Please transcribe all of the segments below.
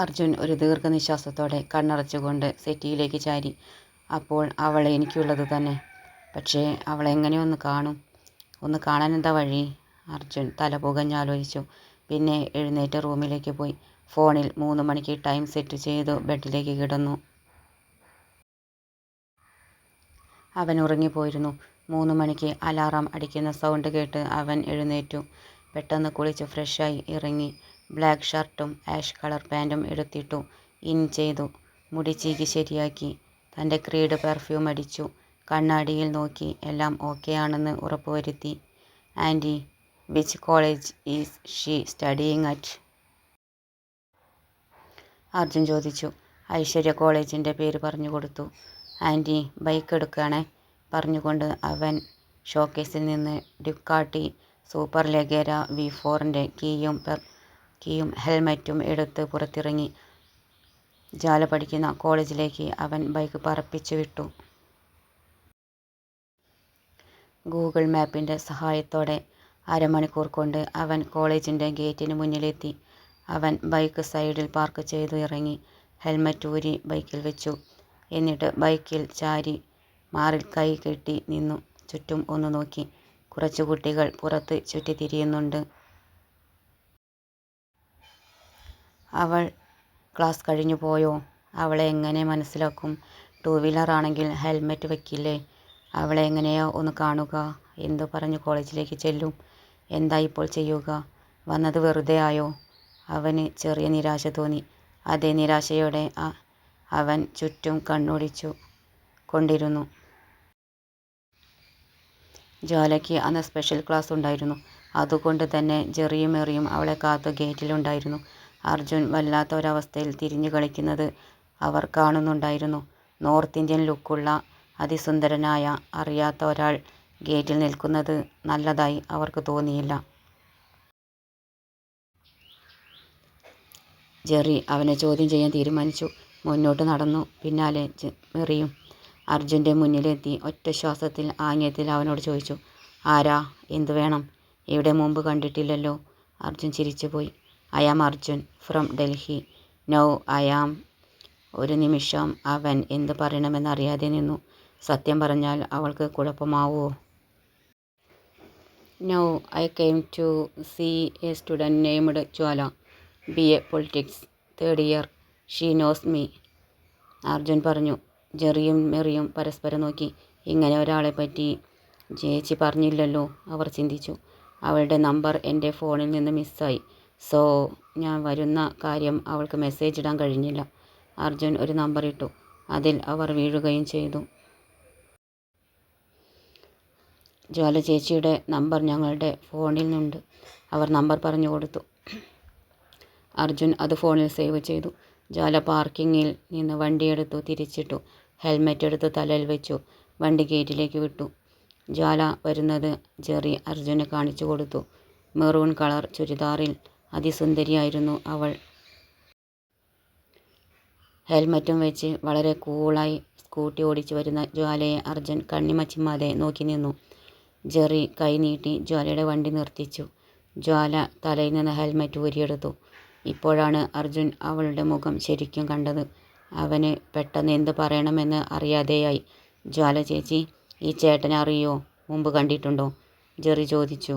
അർജുൻ ഒരു ദീർഘനിശ്വാസത്തോടെ കണ്ണടച്ചുകൊണ്ട് സെറ്റിയിലേക്ക് ചാരി. അപ്പോൾ അവൾ എനിക്കുള്ളത് തന്നെ. പക്ഷേ അവളെങ്ങനെ ഒന്ന് കാണും? ഒന്ന് കാണാൻ എന്താ വഴി? അർജുൻ തല പുകഞ്ഞാലോചിച്ചു. പിന്നെ എഴുന്നേറ്റ് റൂമിലേക്ക് പോയി. ഫോണിൽ 3 മണിക്ക് ടൈം സെറ്റ് ചെയ്തു ബെഡിലേക്ക് കിടന്നു. അവൻ ഉറങ്ങിപ്പോയിരുന്നു. 3 മണിക്ക് അലാറം അടിക്കുന്ന സൗണ്ട് കേട്ട് അവൻ എഴുന്നേറ്റു. പെട്ടെന്ന് കുളിച്ച് ഫ്രഷായി ഇറങ്ങി. ബ്ലാക്ക് ഷർട്ടും ആഷ് കളർ പാൻറ്റും എടുത്തിട്ടു. ഇൻ ചെയ്തു. മുടി ചീകി ശരിയാക്കി. തൻ്റെ ക്രീഡ് പെർഫ്യൂം അടിച്ചു. കണ്ണാടിയിൽ നോക്കി എല്ലാം ഓക്കെ ആണെന്ന് ഉറപ്പുവരുത്തി. Aunty, which college is she studying at? Arjun ചോദിച്ചു. ഐശ്വര്യ കോളേജിൻ്റെ പേര് പറഞ്ഞു കൊടുത്തു. ആൻറ്റി, ബൈക്ക് എടുക്കുകയാണേ പറഞ്ഞുകൊണ്ട് അവൻ ഷോക്കേസിൽ നിന്ന് ഡ്യുക്കാട്ടി സൂപ്പർ ലെഗേര V4-ൻ്റെ കീയും ഹെൽമറ്റും എടുത്ത് പുറത്തിറങ്ങി. ജാല പഠിക്കുന്ന കോളേജിലേക്ക് അവൻ ബൈക്ക് പറപ്പിച്ചു വിട്ടു. ഗൂഗിൾ മാപ്പിൻ്റെ സഹായത്തോടെ അരമണിക്കൂർ കൊണ്ട് അവൻ കോളേജിൻ്റെ ഗേറ്റിന് മുന്നിലെത്തി. അവൻ ബൈക്ക് സൈഡിൽ പാർക്ക് ചെയ്തു ഇറങ്ങി. ഹെൽമറ്റ് ഊരി ബൈക്കിൽ വെച്ചു. എന്നിട്ട് ബൈക്കിൽ ചാരി മാറിൽ കൈ കെട്ടി നിന്നു. ചുറ്റും ഒന്ന് നോക്കി. കുറച്ചു കുട്ടികൾ പുറത്ത് ചുറ്റിത്തിരിയുന്നുണ്ട്. അവൾ ക്ലാസ് കഴിഞ്ഞു പോയോ? അവളെ എങ്ങനെ മനസ്സിലാക്കും? 2 വീലർ ആണെങ്കിൽ ഹെൽമറ്റ് വയ്ക്കില്ലേ? അവളെ എങ്ങനെയാ ഒന്ന് കാണുക? എന്തു പറഞ്ഞു കോളേജിലേക്ക് ചെല്ലും? എന്താ ഇപ്പോൾ ചെയ്യുക? വന്നത് വെറുതെ ആയോ? അവന് ചെറിയ നിരാശ തോന്നി. അതേ നിരാശയോടെ അവൻ ചുറ്റും കണ്ണോടിച്ചു കൊണ്ടിരുന്നു. ജ്വാലയ്ക്ക് അന്ന് സ്പെഷ്യൽ ക്ലാസ് ഉണ്ടായിരുന്നു. അതുകൊണ്ട് തന്നെ ജെറിയും മെറിയും അവളെ കാത്തു ഗേറ്റിലുണ്ടായിരുന്നു. അർജുൻ വല്ലാത്ത ഒരവസ്ഥയിൽ തിരിഞ്ഞു കളിക്കുന്നത് അവർ കാണുന്നുണ്ടായിരുന്നു. നോർത്ത് ഇന്ത്യൻ ലുക്കുള്ള അതിസുന്ദരനായ അറിയാത്ത ഒരാൾ ഗേറ്റിൽ നിൽക്കുന്നത് നല്ലതായി അവർക്ക് തോന്നിയില്ല. ജെറി അവനെ ചോദ്യം ചെയ്യാൻ തീരുമാനിച്ചു. മുന്നോട്ട് നടന്നു. പിന്നാലെ മെറിയും. അർജുൻ്റെ മുന്നിലെത്തി ഒറ്റ ശ്വാസത്തിൽ ആംഗ്യത്തിൽ അവനോട് ചോദിച്ചു. ആരാ? എന്തു വേണം? ഇവിടെ മുമ്പ് കണ്ടിട്ടില്ലല്ലോ. അർജുൻ ചിരിച്ചുപോയി. I am Arjun from Delhi. Now I am. ഒരു നിമിഷം അവൻ എന്ത് പറയണമെന്നറിയാതെ നിന്നു. സത്യം പറഞ്ഞാൽ അവൾക്ക് കുഴപ്പമാവോ? Now I came to see a student named Jwala, BA politics, 3rd year. She knows me. Arjun പറഞ്ഞു. ജെറിയും മെറിയും പരസ്പരം നോക്കി. ഇങ്ങനെ ഒരാളെ പറ്റി ചേച്ചി പറഞ്ഞില്ലല്ലോ. അവർ ചിന്തിച്ചു. അവളുടെ നമ്പർ എൻ്റെ ഫോണിൽ നിന്ന് മിസ്സായി. സോ ഞാൻ വരുന്ന കാര്യം അവൾക്ക് മെസ്സേജ് ഇടാൻ കഴിഞ്ഞില്ല. അർജുൻ ഒരു നമ്പർ ഇട്ടു. അതിൽ അവർ വീഴുകയും ചെയ്തു. ജ്വാല ചേച്ചിയുടെ നമ്പർ ഞങ്ങളുടെ ഫോണിൽ നിന്നുണ്ട്. അവർ നമ്പർ പറഞ്ഞു കൊടുത്തു. അർജുൻ അത് ഫോണിൽ സേവ് ചെയ്തു. ജ്വാല പാർക്കിങ്ങിൽ നിന്ന് വണ്ടിയെടുത്തു തിരിച്ചിട്ടു. ഹെൽമെറ്റ് എടുത്ത് തലയിൽ വെച്ചു. വണ്ടി ഗേറ്റിലേക്ക് വിട്ടു. ജ്വാല വരുന്നത് ജെറി അർജുന് കാണിച്ചു കൊടുത്തു. മെറൂൺ കളർ ചുരിദാറിൽ അതിസുന്ദരിയായിരുന്നു അവൾ. ഹെൽമറ്റും വെച്ച് വളരെ കൂളായി സ്കൂട്ടി ഓടിച്ചു വരുന്ന ജ്വാലയെ അർജുൻ കണ്ണിമച്ചിമാതെ നോക്കി നിന്നു. ജെറി കൈ നീട്ടി ജ്വാലയുടെ വണ്ടി നിർത്തിച്ചു. ജ്വാല തലയിൽ നിന്ന് ഹെൽമറ്റ് ഊരിയെടുത്തു. ഇപ്പോഴാണ് അർജുൻ അവളുടെ മുഖം ശരിക്കും കണ്ടത്. അവന് പെട്ടെന്ന് എന്ത് പറയണമെന്ന് അറിയാതെയായി. ജ്വാല ചേച്ചി, ഈ ചേട്ടനെ അറിയോ? മുമ്പ് കണ്ടിട്ടുണ്ടോ? ജെറി ചോദിച്ചു.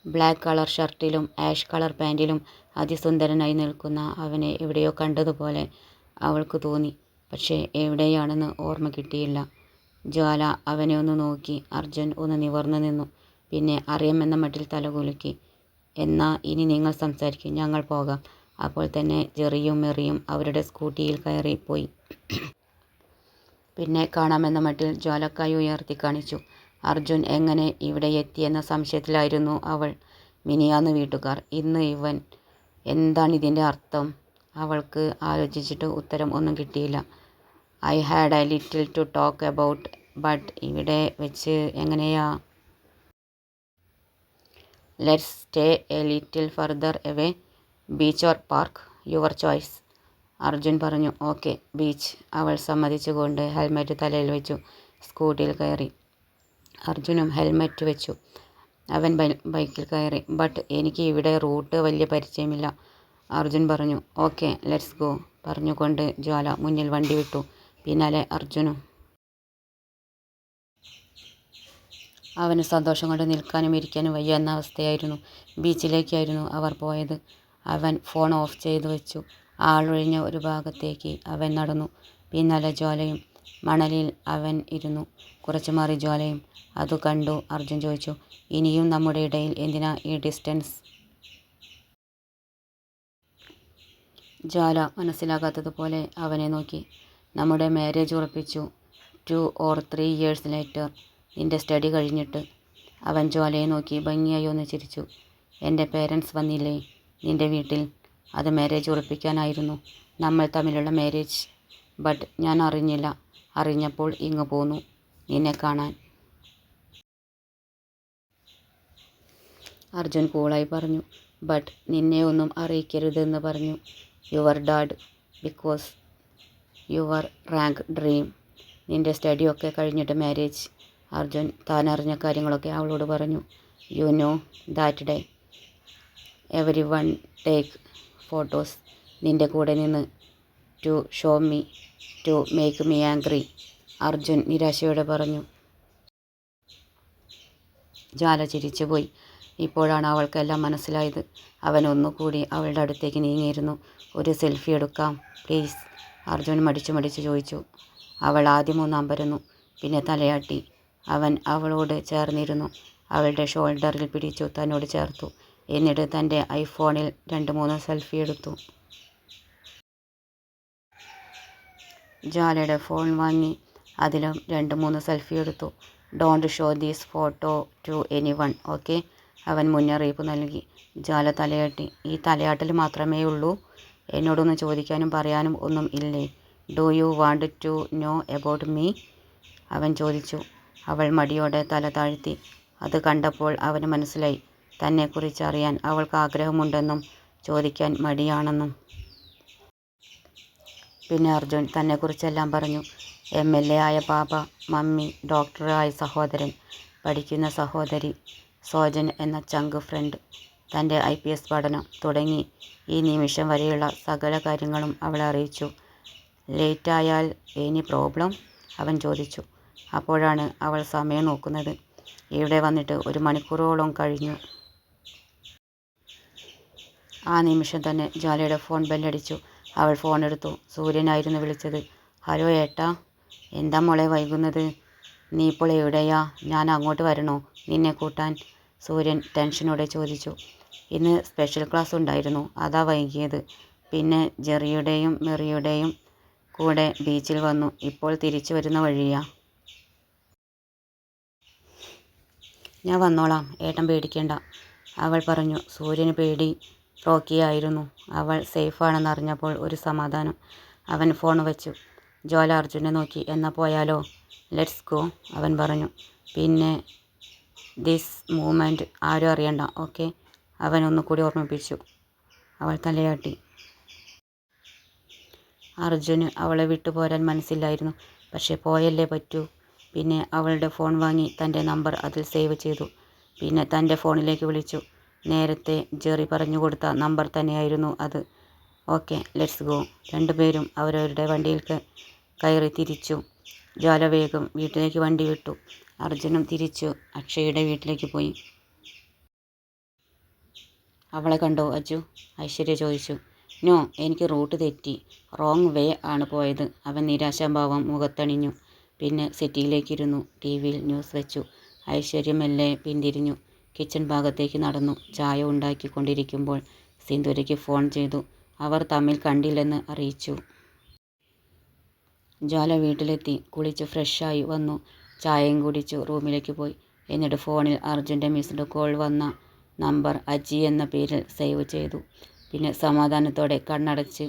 ബ്ലാക്ക് കളർ ഷർട്ടിലും ആഷ് കളർ പാൻറ്റിലും അതിസുന്ദരനായി നിൽക്കുന്ന അവനെ എവിടെയോ കണ്ടതുപോലെ അവൾക്ക് തോന്നി. പക്ഷേ എവിടെയാണെന്ന് ഓർമ്മ കിട്ടിയില്ല. ജ്വാല അവനെ ഒന്ന് നോക്കി. അർജുൻ ഒന്ന് നിവർന്നു നിന്നു. പിന്നെ അറിയാമെന്ന മട്ടിൽ തലകുലുക്കി. എന്നാ ഇനി നിങ്ങൾ സംസാരിക്കും, ഞങ്ങൾ പോകാം. അപ്പോൾ തന്നെ ജെറിയും മെറിയും അവരുടെ സ്കൂട്ടിയിൽ കയറി പോയി. പിന്നെ കാണാമെന്ന മട്ടിൽ ജ്വാല കൈ ഉയർത്തി കാണിച്ചു. അർജുൻ എങ്ങനെ ഇവിടെ എത്തിയെന്ന സംശയത്തിലായിരുന്നു അവൾ. മിനിയാന്ന് വീട്ടുകാർ, ഇന്ന് ഇവൻ. എന്താണിതിൻ്റെ അർത്ഥം? അവൾക്ക് ആലോചിച്ചിട്ട് ഉത്തരം ഒന്നും കിട്ടിയില്ല. I had a little to talk about. But ഇവിടെ വെച്ച് എങ്ങനെയാ? Let's stay a little further away. Beach or park, your choice. Arjun പറഞ്ഞു. Okay, beach. അവൾ സമ്മതിച്ചുകൊണ്ട് ഹെൽമറ്റ് തലയിൽ വെച്ചു സ്കൂട്ടിയിൽ കയറി. അർജുനും ഹെൽമറ്റ് വെച്ചു. അവൻ ബൈക്കിൽ കയറി. ബട്ട് എനിക്ക് ഇവിടെ റൂട്ട് വലിയ പരിചയമില്ല, അർജുൻ പറഞ്ഞു. ഓക്കെ ലെറ്റ്സ് ഗോ പറഞ്ഞുകൊണ്ട് ജ്വാല മുന്നിൽ വണ്ടി വിട്ടു. പിന്നാലെ അർജുനും. അവന് സന്തോഷം കൊണ്ട് നിൽക്കാനും ഇരിക്കാനും വയ്യ എന്ന അവസ്ഥയായിരുന്നു. ബീച്ചിലേക്കായിരുന്നു അവർ പോയത്. അവൻ ഫോൺ ഓഫ് ചെയ്തു വെച്ചു. ആളൊഴിഞ്ഞ ഒരു ഭാഗത്തേക്ക് അവൻ നടന്നു. പിന്നാലെ ജ്വാലയും. മണലിൽ അവൻ ഇരുന്നു. കുറച്ചു മാറി ജ്വാലയും. അതു കണ്ടു അർജുൻ ചോദിച്ചു, ഇനിയും നമ്മുടെ ഇടയിൽ എന്തിനാ ഈ ഡിസ്റ്റൻസ്? ജ്വാല മനസ്സിലാകാത്തതുപോലെ അവനെ നോക്കി. നമ്മുടെ മാരേജ് ഉറപ്പിച്ചു 2 or 3 years ലേറ്റർ, നിന്റെ സ്റ്റഡി കഴിഞ്ഞിട്ട്. അവൻ ജ്വാലയെ നോക്കി ഭംഗിയായി ഒന്ന് ചിരിച്ചു. എൻ്റെ പേരൻസ് വന്നില്ലേ നിന്റെ വീട്ടിൽ? അത് മാരേജ് ഉറപ്പിക്കാനായിരുന്നു, നമ്മൾ തമ്മിലുള്ള മാരേജ്. ബട്ട് ഞാൻ അറിഞ്ഞില്ല. അറിഞ്ഞപ്പോൾ ഇങ്ങ് പോന്നു നിന്നെ കാണാൻ. അർജുൻ കൂളായി പറഞ്ഞു. ബട്ട് നിന്നെ ഒന്നും അറിയിക്കരുതെന്ന് പറഞ്ഞു your dad, because your rank dream. നിന്റെ സ്റ്റഡിയൊക്കെ കഴിഞ്ഞിട്ട് മാരേജ്. അർജുൻ താൻ അറിഞ്ഞ കാര്യങ്ങളൊക്കെ അവളോട് പറഞ്ഞു. You know that day every one take photos നിന്റെ കൂടെ നിന്ന് to show me, to make me angry, Arjun നിരാശയോടെ പറഞ്ഞു. ജ്വാല ചിരിച്ചുപോയി. ഇപ്പോഴാണ് അവൾക്കെല്ലാം മനസ്സിലായത്. അവൻ ഒന്നുകൂടി അവളുടെ അടുത്തേക്ക് നീങ്ങിയിരുന്നു. ഒരു സെൽഫി എടുക്കാം പ്ലീസ്, അർജുൻ മടിച്ചു ചോദിച്ചു. അവൾ ആദ്യം ഒന്ന് അമ്പരന്നു, പിന്നെ തലയാട്ടി. അവൻ അവളോട് ചേർന്നിരുന്നു. അവളുടെ ഷോൾഡറിൽ പിടിച്ചു തന്നോട് ചേർത്തു. എന്നിട്ട് തൻ്റെ ഐഫോണിൽ 2-3 സെൽഫി എടുത്തു. ജ്വാലയുടെ ഫോൺ വാങ്ങി അതിലും 2-3 സെൽഫി എടുത്തു. Don't show these photo to anyone, okay, അവൻ മുന്നറിയിപ്പ് നൽകി. ജ്വാല തലയാട്ടി. ഈ തലയാട്ടൽ മാത്രമേ ഉള്ളൂ? എന്നോടൊന്നും ചോദിക്കാനും പറയാനും ഒന്നും ഇല്ലേ? Do you want to know about me, അവൻ ചോദിച്ചു. അവൾ മടിയോടെ തല താഴ്ത്തി. അത് കണ്ടപ്പോൾ അവന് മനസ്സിലായി, തന്നെക്കുറിച്ച് അറിയാൻ അവൾക്ക് ആഗ്രഹമുണ്ടെന്നും ചോദിക്കാൻ മടിയാണെന്നും. പിന്നെ അർജുൻ തന്നെക്കുറിച്ചെല്ലാം പറഞ്ഞു. MLA ആയ പാപ്പ, മമ്മി, ഡോക്ടറായ സഹോദരൻ, പഠിക്കുന്ന സഹോദരി, സോജൻ എന്ന ചങ്ക് ഫ്രണ്ട്, തൻ്റെ IPS പഠനം തുടങ്ങി ഈ നിമിഷം വരെയുള്ള സകല കാര്യങ്ങളും അവളെ അറിയിച്ചു. ലേറ്റായാൽ എനി പ്രോബ്ലം, അവൻ ചോദിച്ചു. അപ്പോഴാണ് അവൾ സമയം നോക്കുന്നത്. ഇവിടെ വന്നിട്ട് 1 മണിക്കൂറോളം കഴിഞ്ഞു. ആ നിമിഷം തന്നെ ജ്വാലയുടെ ഫോൺ ബെല്ലടിച്ചു. അവൾ ഫോണെടുത്തു. സൂര്യനായിരുന്നു വിളിച്ചത്. ഹലോ ഏട്ടാ, എന്താ മോളെ വൈകുന്നത്? നീ ഇപ്പോൾ എവിടെയാ? ഞാൻ അങ്ങോട്ട് വരണോ നിന്നെ കൂട്ടാൻ? സൂര്യൻ ടെൻഷനോടെ ചോദിച്ചു. ഇന്ന് സ്പെഷ്യൽ ക്ലാസ് ഉണ്ടായിരുന്നു, അതാ വൈകിയത്. പിന്നെ ജെറിയുടെയും മെറിയുടെയും കൂടെ ബീച്ചിൽ വന്നു. ഇപ്പോൾ തിരിച്ചു വരുന്ന വഴിയാ. ഞാൻ വന്നോളാം, ഏട്ടൻ പേടിക്കേണ്ട, അവൾ പറഞ്ഞു. സൂര്യന് പേടി റോക്കിയായിരുന്നു. അവൾ സേഫാണെന്നറിഞ്ഞപ്പോൾ ഒരു സമാധാനം. അവൻ ഫോൺ വെച്ചു. ജ്വാല അർജുനെ നോക്കി. എന്നാൽ പോയാലോ? ലെറ്റ്സ് ഗോ, അവൻ പറഞ്ഞു. പിന്നെ ദിസ് മൂമെൻറ്റ് ആരും അറിയണ്ട, ഓക്കെ, അവൻ ഒന്നുകൂടി ഓർമ്മിപ്പിച്ചു. അവൾ തലയാട്ടി. അർജുന് അവളെ വിട്ടുപോരാൻ മനസ്സില്ലായിരുന്നു. പക്ഷെ പോയല്ലേ പറ്റൂ. പിന്നെ അവളുടെ ഫോൺ വാങ്ങി തൻ്റെ നമ്പർ അതിൽ സേവ് ചെയ്തു. പിന്നെ തൻ്റെ ഫോണിലേക്ക് വിളിച്ചു. നേരത്തെ ജെറി പറഞ്ഞു കൊടുത്ത നമ്പർ തന്നെയായിരുന്നു അത്. Okay let's go. രണ്ടുപേരും അവരവരുടെ വണ്ടിയിൽ കയറി തിരിച്ചു. ജ്വാല വേഗം വീട്ടിലേക്ക് വണ്ടി വിട്ടു. അർജുനും തിരിച്ചു അക്ഷയുടെ വീട്ടിലേക്ക് പോയി. അവളെ കണ്ടോ അജു, ഐശ്വര്യ ചോദിച്ചു. നോ, എനിക്ക് റൂട്ട് തെറ്റി, റോങ് വേ ആണ് പോയത്, അവൻ നിരാശാഭാവം മുഖത്തണിഞ്ഞു. പിന്നെ സെറ്റിയിലേക്കിരുന്നു. TV-യിൽ ന്യൂസ് വെച്ചു. ഐശ്വര്യ മെല്ലെ പിന്തിരിഞ്ഞു. കിച്ചൺ ഭാഗത്തേക്ക് നടന്നു. ചായ ഉണ്ടാക്കിക്കൊണ്ടിരിക്കുമ്പോൾ സിന്ദൂരയ്ക്ക് ഫോൺ ചെയ്തു. അവർ തമ്മിൽ കണ്ടില്ലെന്ന് അറിയിച്ചു. ജ്വാല വീട്ടിലെത്തി. കുളിച്ച് ഫ്രഷായി വന്നു. ചായയും കുടിച്ചു റൂമിലേക്ക് പോയി. എന്നിട്ട് ഫോണിൽ അർജുൻ്റെ മിസ്ഡ് കോൾ വന്ന നമ്പർ അജി എന്ന പേരിൽ സേവ് ചെയ്തു. പിന്നെ സമാധാനത്തോടെ കണ്ണടച്ച്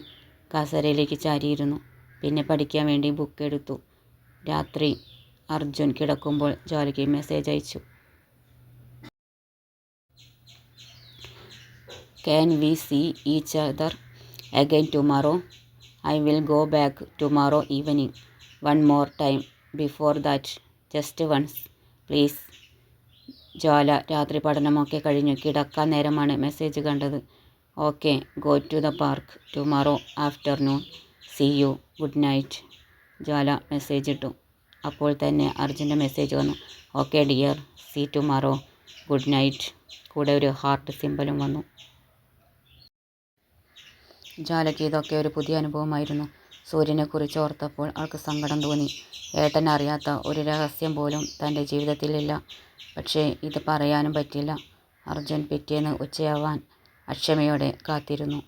കസേരയിലേക്ക് ചാരിയിരുന്നു. പിന്നെ പഠിക്കാൻ വേണ്ടി ബുക്ക് എടുത്തു. രാത്രി അർജുൻ കിടക്കുമ്പോൾ ജ്വാലയ്ക്ക് മെസ്സേജ് അയച്ചു. Can we see each other again tomorrow? I will go back tomorrow evening. One more time before that. Just once. Please. Jwala രാത്രി പഠനമൊക്കെ കഴിഞ്ഞു കിടക്കാൻ നേരമാണ് മെസ്സേജ് കണ്ടത്. Okay, go to the park tomorrow afternoon. See you. Good night. Jwala message ഇട്ടു. അപ്പോൾ തന്നെ അർജുൻ്റെ മെസ്സേജ് വന്നു. Okay dear, see tomorrow. Good night. കൂടെ ഒരു ഹാർട്ട് സിമ്പലും വന്നു. ജ്വാലയ്ക്ക് ഇതൊക്കെ ഒരു പുതിയ അനുഭവമായിരുന്നു. സൂര്യനെക്കുറിച്ച് ഓർത്തപ്പോൾ അവൾക്ക് സങ്കടം തോന്നി. ഏട്ടൻ അറിയാത്ത ഒരു രഹസ്യം പോലും തൻ്റെ ജീവിതത്തിലില്ല. പക്ഷേ ഇത് പറയാനും പറ്റില്ല. അർജുൻ പിറ്റേന്ന് ഉച്ചയാവാൻ അക്ഷമയോടെ കാത്തിരുന്നു.